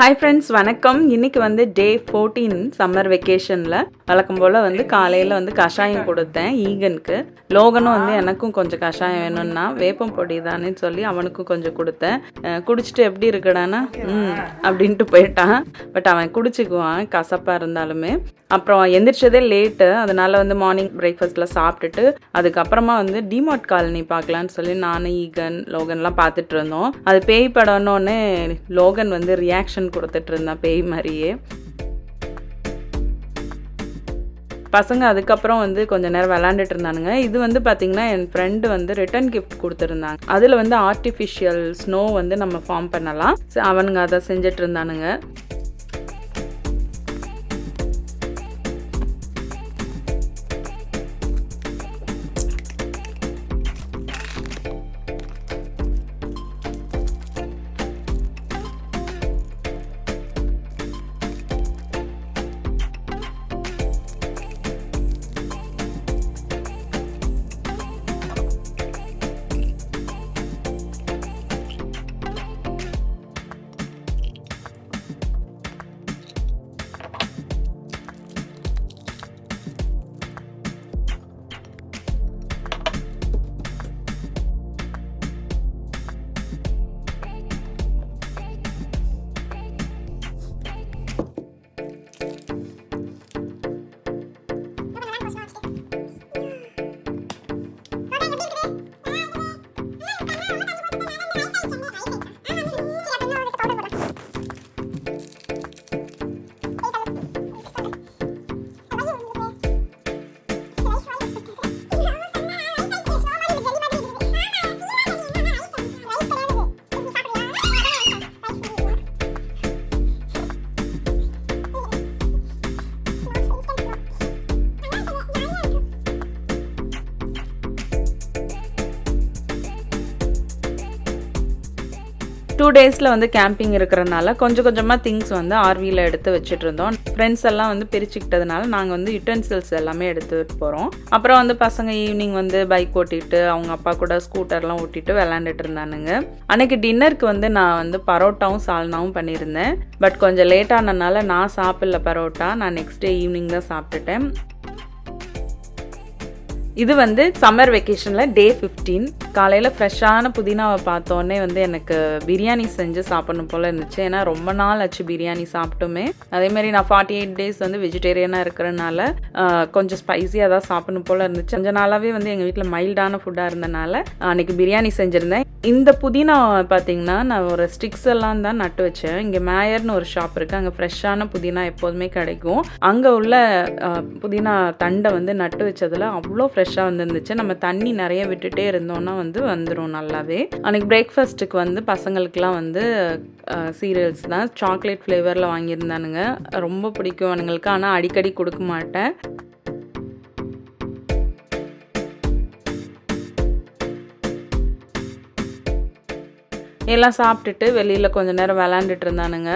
Hi friends, வணக்கம். இன்னைக்கு வந்து டே 14 சம்மர் வெக்கேஷனில் வழக்கம் போல் வந்து காலையில் வந்து கஷாயம் கொடுத்தேன் ஈகனுக்கு. லோகனும் வந்து எனக்கும் கொஞ்சம் கஷாயம் வேணும்னா வேப்பம் பொடி தானே சொல்லி அவனுக்கும் கொஞ்சம் கொடுத்தேன். குடிச்சிட்டு எப்படி இருக்குடானா அப்படின்ட்டு போயிட்டான். பட் அவன் குடிச்சிக்குவான் கசப்பாக இருந்தாலுமே. அப்புறம் எந்திரிச்சதே லேட்டு, அதனால வந்து மார்னிங் பிரேக்ஃபாஸ்ட்டில் சாப்பிட்டுட்டு அதுக்கப்புறமா வந்து டிமார்ட் காலனி பார்க்கலான்னு சொல்லி நானும் ஈகன் லோகன்லாம் பார்த்துட்டு இருந்தோம். அது பேய் படம்னோடனே லோகன் வந்து ரியாக்ஷன் கொடுத்துட்டு இருந்தான் பேய் மாதிரியே. பசங்க அதுக்கப்புறம் வந்து கொஞ்ச நேரம் விளாண்டுட்டு இருந்தானுங்க. இது வந்து பார்த்திங்கன்னா என் ஃப்ரெண்டு வந்து ரிட்டன் கிஃப்ட் கொடுத்துருந்தாங்க. அதில் வந்து ஆர்டிஃபிஷியல் ஸ்னோ வந்து நம்ம ஃபார்ம் பண்ணலாம். அவனுங்க அதை செஞ்சுட்டு இருந்தானுங்க. டூ டேஸில் வந்து கேம்பிங் இருக்கிறனால கொஞ்சம் கொஞ்சமாக திங்ஸ் வந்து ஆர்வியில் எடுத்து வச்சுட்டு இருந்தோம். ஃப்ரெண்ட்ஸ் எல்லாம் வந்து பிரிச்சுக்கிட்டதுனால நாங்கள் வந்து யுட்டென்சில்ஸ் எல்லாமே எடுத்துகிட்டு போகிறோம். அப்புறம் வந்து பசங்க ஈவினிங் வந்து பைக் ஓட்டிட்டு அவங்க அப்பா கூட ஸ்கூட்டர்லாம் ஓட்டிட்டு விளாண்டுட்டு இருந்தானுங்க. அன்னைக்கு டின்னருக்கு வந்து நான் வந்து பரோட்டாவும் சால்னாவும் பண்ணியிருந்தேன். பட் கொஞ்சம் லேட்டானனால நான் சாப்பிடல பரோட்டா. நான் நெக்ஸ்ட் டே ஈவினிங் தான் சாப்பிட்டுட்டேன். இது வந்து சம்மர் வெக்கேஷனில் டே 15. காலையில் ஃப்ரெஷ்ஷான புதினாவை பார்த்தோன்னே வந்து எனக்கு பிரியாணி செஞ்சு சாப்பிடணும் போல் இருந்துச்சு. ஏன்னா ரொம்ப நாள் ஆச்சு பிரியாணி சாப்பிட்டுமே. அதேமாதிரி நான் 48 டேஸ் வந்து வெஜிடேரியனாக இருக்கிறனால கொஞ்சம் ஸ்பைஸியாக தான் சாப்பிடணும் போல் இருந்துச்சு. கொஞ்ச நாளாகவே வந்து எங்கள் வீட்டில் மைல்டான ஃபுட்டாக இருந்தனால அன்றைக்கி பிரியாணி செஞ்சுருந்தேன். இந்த புதினா பார்த்தீங்கன்னா நான் ஒரு ஸ்டிக்ஸ் எல்லாம் தான் நட்டு வச்சேன். இங்கே மேயர்னு ஒரு ஷாப் இருக்குது, அங்கே ஃப்ரெஷ்ஷான புதினா எப்போதுமே கிடைக்கும். அங்கே உள்ள புதினா தண்டை வந்து நட்டு வச்சதில் அவ்வளோ ஃப்ரெஷ்ஷாக வந்துருந்துச்சு. நம்ம தண்ணி நிறைய விட்டுட்டே இருந்தோம்னா வந்து வந்துடும் நல்லாவே. அன்றைக்கி பிரேக்ஃபாஸ்ட்டுக்கு வந்து பசங்களுக்குலாம் வந்து சீரியல்ஸ் தான் சாக்லேட் ஃப்ளேவரில் வாங்கியிருந்தானுங்க. ரொம்ப பிடிக்கும் அவனுங்களுக்கு, ஆனால் அடிக்கடி கொடுக்க மாட்டேன். எல்லாம் சாப்பிட்டுட்டு வெளியில் கொஞ்சம் நேரம் விளாண்டுட்டு இருந்தானுங்க.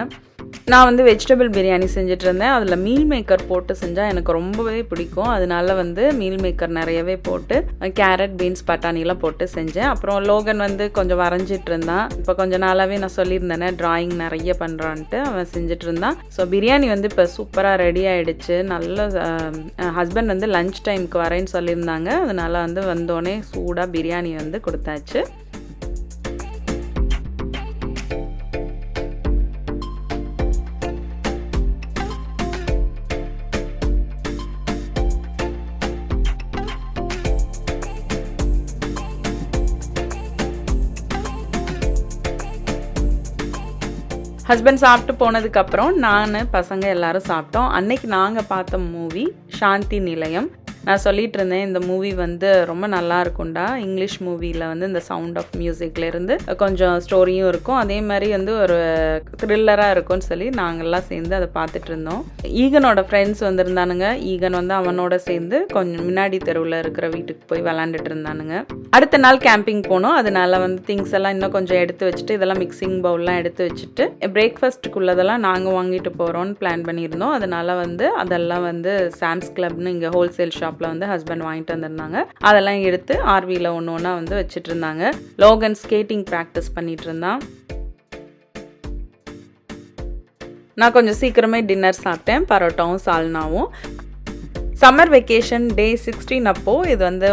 நான் வந்து வெஜிடபிள் பிரியாணி செஞ்சுட்டு இருந்தேன். அதில் மீல் மேக்கர் போட்டு செஞ்சால் எனக்கு ரொம்பவே பிடிக்கும். அதனால வந்து மீல் மேக்கர் நிறையவே போட்டு கேரட், பீன்ஸ், பட்டாணிலாம் போட்டு செஞ்சேன். அப்புறம் லோகன் வந்து கொஞ்சம் வரைஞ்சிட்டு இருந்தான். இப்போ கொஞ்சம் நாளாகவே நான் சொல்லியிருந்தேனே ட்ராயிங் நிறைய பண்ணுறான்ட்டு அவன் செஞ்சுட்டு இருந்தான். ஸோ பிரியாணி வந்து இப்போ சூப்பராக ரெடி ஆகிடுச்சு. நல்ல ஹஸ்பண்ட் வந்து லஞ்ச் டைமுக்கு வரேன்னு சொல்லியிருந்தாங்க. அதனால வந்து வந்தோடனே சூடாக பிரியாணி வந்து கொடுத்தாச்சு. ஹஸ்பண்ட் சாப்பிட்டு போனதுக்கப்புறம் நான் பசங்க எல்லாரும் சாப்பிட்டோம். அன்னைக்கு நாங்கள் பார்த்த மூவி சாந்தி நிலையம். நான் சொல்லிட்டு இருந்தேன் இந்த மூவி வந்து ரொம்ப நல்லா இருக்கும்டா. இங்கிலீஷ் மூவியில் வந்து இந்த சவுண்ட் ஆஃப் மியூசிக்லேருந்து கொஞ்சம் ஸ்டோரியும் இருக்கும், அதே மாதிரி வந்து ஒரு த்ரில்லராக இருக்கும்னு சொல்லி நாங்கள்லாம் சேர்ந்து அதை பார்த்துட்டு இருந்தோம். ஈகனோட ஃப்ரெண்ட்ஸ் வந்துருந்தானுங்க. ஈகன் வந்து அவனோட சேர்ந்து கொஞ்சம் முன்னாடி தெருவில் இருக்கிற வீட்டுக்கு போய் விளாண்டுட்டு இருந்தானுங்க. அடுத்த நாள் கேம்பிங் போனோம். அதனால வந்து திங்ஸ் எல்லாம் இன்னும் கொஞ்சம் எடுத்து வச்சுட்டு இதெல்லாம் மிக்சிங் பவுல்லாம் எடுத்து வச்சுட்டு பிரேக்ஃபாஸ்ட்டுக்குள்ளதெல்லாம் நாங்கள் வாங்கிட்டு போகிறோன்னு பிளான் பண்ணியிருந்தோம். அதனால வந்து அதெல்லாம் வந்து சாம்ஸ் கிளப்னு இங்கே ஹோல்சேல் ஷாப் வந்து ஹஸ்பண்ட் வாங்கிட்டு வந்திருந்தாங்க. அதெல்லாம் எடுத்து ஆர்வியில் ஒன்று ஒன்றா வந்து வச்சுட்டு இருந்தாங்க. லோகன் ஸ்கேட்டிங் ப்ராக்டிஸ் பண்ணிட்டு இருந்தான். நான் கொஞ்சம் சீக்கிரமே டின்னர் சாப்பிட்டேன், பரோட்டாவும் சால்னாவும். சம்மர் வெக்கேஷன் டே 16 அப்போது இது வந்து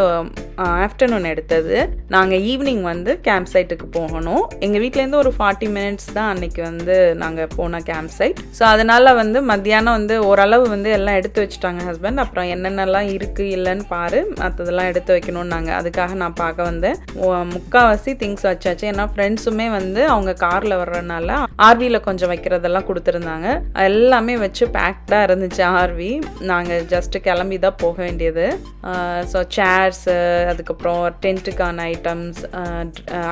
ஆஃப்டர்நூன் எடுத்தது. நாங்கள் ஈவினிங் வந்து கேம்ப் சைட்டுக்கு போகணும். எங்கள் வீட்டிலேருந்து ஒரு 40 மினிட்ஸ் தான் அன்றைக்கி வந்து நாங்கள் போன கேம்ப் சைட். ஸோ அதனால் வந்து மத்தியானம் வந்து ஓரளவு வந்து எல்லாம் எடுத்து வச்சுட்டாங்க ஹஸ்பண்ட். அப்புறம் என்னென்னலாம் இருக்குது இல்லைன்னு பாரு, மற்றதெல்லாம் எடுத்து வைக்கணும்னாங்க. அதுக்காக நான் பார்க்க வந்தேன். முக்கால்வாசி திங்ஸ் வச்சாச்சு. ஏன்னா ஃப்ரெண்ட்ஸுமே வந்து அவங்க காரில் வர்றதுனால ஆர்வியில் கொஞ்சம் வைக்கிறதெல்லாம் கொடுத்துருந்தாங்க. எல்லாமே வச்சு பேக்டாக இருந்துச்சு ஆர்வி. நாங்கள் ஜஸ்ட்டு கிளம்பி தான் போக வேண்டியது. ஸோ சேர்ஸு, அதுக்கப்புறம் டென்ட்டுக்கான ஐட்டம்ஸ்,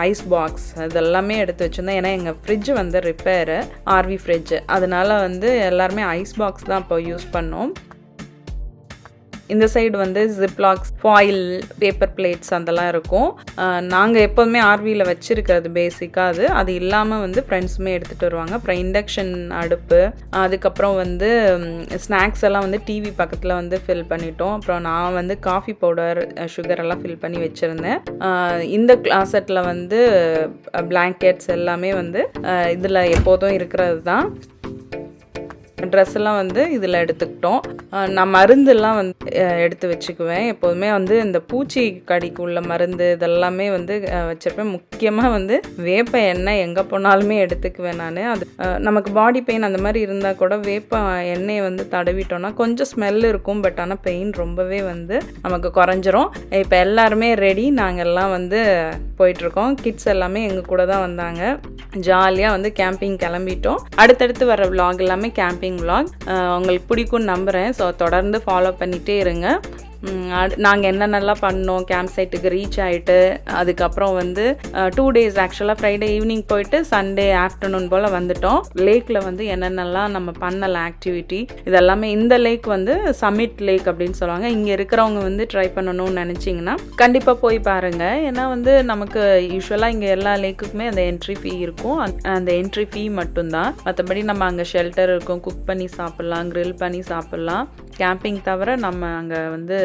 ஐஸ் பாக்ஸ் இதெல்லாமே எடுத்து வச்சுருந்தேன். ஏன்னா எங்கள் ஃப்ரிட்ஜ் வந்து ரிப்பேரு, ஆர்வி ஃப்ரிட்ஜ். அதனால வந்து எல்லாருமே ஐஸ் பாக்ஸ் தான் இப்போ யூஸ் பண்ணோம். இந்த சைடு வந்து ஜிப்லாக்ஸ், ஃபாயில், பேப்பர் பிளேட்ஸ் அதெல்லாம் இருக்கும். நாங்கள் எப்போதுமே ஆர்வியில் வச்சுருக்கிறது பேசிக்காக அது இல்லாமல் வந்து ஃப்ரெண்ட்ஸுமே எடுத்துகிட்டு வருவாங்க. அப்புறம் இண்டக்ஷன் அடுப்பு, அதுக்கப்புறம் வந்து ஸ்நாக்ஸ் எல்லாம் வந்து டிவி பக்கத்தில் வந்து ஃபில் பண்ணிட்டோம். அப்புறம் நான் வந்து காஃபி பவுடர், சுகர் எல்லாம் ஃபில் பண்ணி வச்சுருந்தேன். இந்த கிளாசெட்டில் வந்து பிளாங்கெட்ஸ் எல்லாமே வந்து இதில் எப்போதும் இருக்கிறது தான். ட்ரெஸ் எல்லாம் வந்து இதில் எடுத்துக்கிட்டோம். நான் மருந்தெல்லாம் வந்து எடுத்து வச்சுக்குவேன். எப்போதுமே வந்து இந்த பூச்சி கடிக்கு உள்ள மருந்து இதெல்லாமே வந்து வச்சுருப்பேன். முக்கியமாக வந்து வேப்ப எண்ணெய் எங்கே போனாலுமே எடுத்துக்குவேன் நான். அது நமக்கு பாடி பெயின் அந்த மாதிரி இருந்தால் கூட வேப்ப எண்ணெயை வந்து தடவிட்டோன்னா கொஞ்சம் ஸ்மெல் இருக்கும், பட் ஆனால் பெயின் ரொம்பவே வந்து நமக்கு குறைஞ்சிரும். இப்போ எல்லாருமே ரெடி, நாங்கள் எல்லாம் வந்து போயிட்டுருக்கோம். கிட்ஸ் எல்லாமே எங்கள் கூட தான் வந்தாங்க. ஜாலியாக வந்து கேம்பிங் கிளம்பிட்டோம். அடுத்தடுத்து வர விலாக் எல்லாமே கேம்பிங் விலாக் உங்களுக்கு பிடிக்கும்னு நம்புகிறேன். ஸோ தொடர்ந்து ஃபாலோ பண்ணிகிட்டே இருங்க. நாங்கள் என்னென்னலாம் பண்ணோம், கேம்ப் சைட்டுக்கு ரீச் ஆகிட்டு அதுக்கப்புறம் வந்து 2 days ஆக்சுவலாக ஃப்ரைடே ஈவினிங் போயிட்டு சண்டே ஆஃப்டர்நூன் போல் வந்துட்டோம். லேக்கில் வந்து என்னென்னலாம் நம்ம பண்ணல ஆக்டிவிட்டி இதெல்லாமே. இந்த லேக் வந்து சமிட் லேக் அப்படின்னு சொல்லுவாங்க. இங்கே இருக்கிறவங்க வந்து ட்ரை பண்ணணும்னு நினச்சிங்கன்னா கண்டிப்பாக போய் பாருங்கள். ஏன்னா வந்து நமக்கு யூஸ்வலாக இங்கே எல்லா லேக்குக்குமே அந்த என்ட்ரி ஃபீ இருக்கும். அந்த என்ட்ரி ஃபீ மட்டும்தான். மற்றபடி நம்ம அங்கே ஷெல்டர் இருக்கும், குக் பண்ணி சாப்பிட்லாம், க்ரில் பண்ணி சாப்பிட்லாம். கேம்பிங் தவிர நம்ம அங்கே வந்து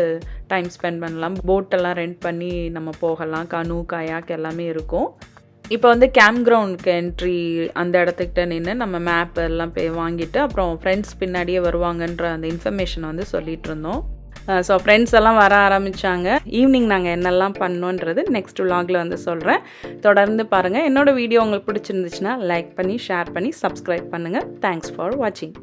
டைம் ஸ்பெண்ட் பண்ணலாம். போட்டெல்லாம் ரெண்ட் பண்ணி நம்ம போகலாம். கனு, கயாக் எல்லாமே இருக்கும். இப்போ வந்து கேம்ப் கிரவுண்டுக்கு என்ட்ரி அந்த இடத்துக்கிட்ட நின்று நம்ம மேப் எல்லாம் வாங்கிட்டு அப்புறம் ஃப்ரெண்ட்ஸ் பின்னாடியே வருவாங்கன்ற அந்த இன்ஃபர்மேஷன் வந்து சொல்லிகிட்டு இருந்தோம். ஸோ ஃப்ரெண்ட்ஸ் எல்லாம் வர ஆரம்பித்தாங்க. ஈவினிங் நாங்கள் என்னெல்லாம் பண்ணோன்றது நெக்ஸ்ட் விலாகில் வந்து சொல்கிறேன். தொடர்ந்து பாருங்கள். என்னோடய வீடியோ உங்களுக்கு பிடிச்சிருந்துச்சுன்னா லைக் பண்ணி, ஷேர் பண்ணி, சப்ஸ்கிரைப் பண்ணுங்கள். தேங்க்ஸ் ஃபார் வாட்சிங்.